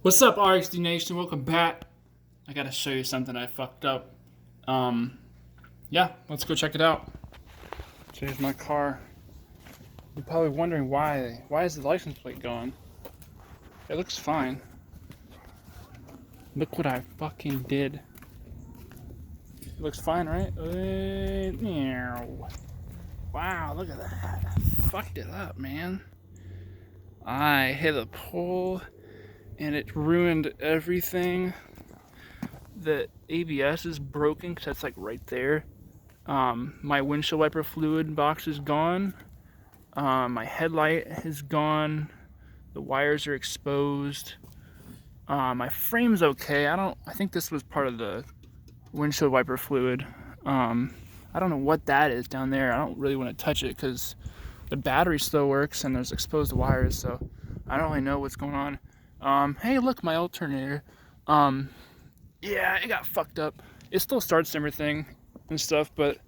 What's up, RxD Nation? Welcome back. I gotta show you something I fucked up. Yeah, let's go check it out. So here's my car. You're probably wondering why. Why is the license plate gone? It looks fine. Look what I fucking did. It looks fine, right? Wow, look at that. I fucked it up, man. I hit a pole and it ruined everything. The ABS is broken because that's like right there. My windshield wiper fluid box is gone. My headlight is gone. The wires are exposed. My frame's okay. I think this was part of the windshield wiper fluid. I don't know what that is down there. I don't really want to touch it because the battery still works and there's exposed wires, so I don't really know what's going on. Hey, look, my alternator. Yeah, it got fucked up. It still starts and everything and stuff, but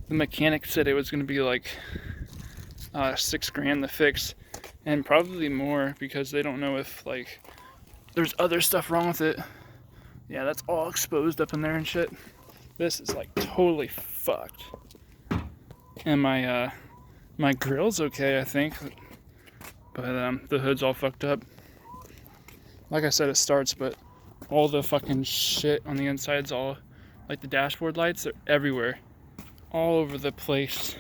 the mechanic said it was going to be like $6,000 to fix, and probably more because they don't know if like there's other stuff wrong with it. Yeah, that's all exposed up in there and shit. This is like totally fucked. And my grill's okay, I think, but the hood's all fucked up. Like I said, it starts, but all the fucking shit on the inside's all, like the dashboard lights are everywhere, all over the place.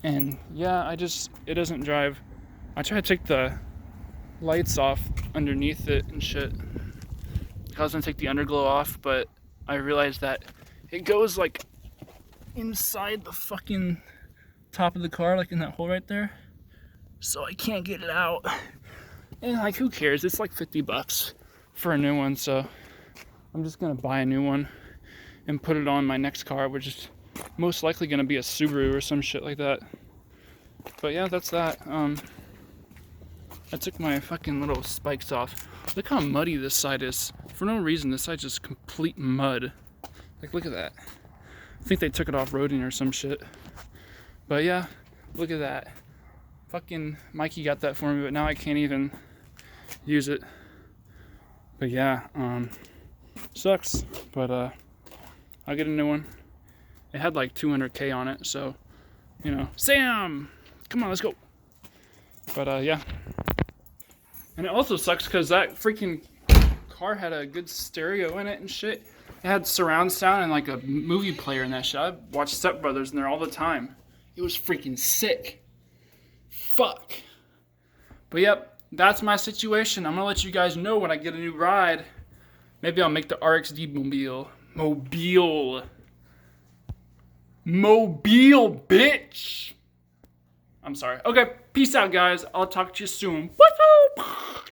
And yeah, it doesn't drive. I try to take the lights off underneath it and shit. I was gonna take the underglow off, but I realized that it goes like inside the fucking top of the car, like in that hole right there. So I can't get it out. And like, who cares? It's like $50 for a new one, so I'm just gonna buy a new one and put it on my next car, which is most likely gonna be a Subaru or some shit like that. But yeah, that's that. I took my fucking little spikes off. Look how muddy this side is. For no reason, this side's just complete mud. Like, look at that. I think they took it off roading or some shit. But yeah, look at that. Fucking Mikey got that for me, but now I can't even use it. But yeah, sucks. But I'll get a new one. It had like 200K on it, so, you know, Sam, come on, let's go. But yeah. And it also sucks because that freaking car had a good stereo in it and shit. It had surround sound and like a movie player in that shit. I watched Step Brothers in there all the time. It was freaking sick. Fuck. But yep, that's my situation. I'm gonna let you guys know when I get a new ride. Maybe I'll make the RxD Mobile, bitch. I'm sorry. Okay, peace out, guys. I'll talk to you soon. Woo-hoo!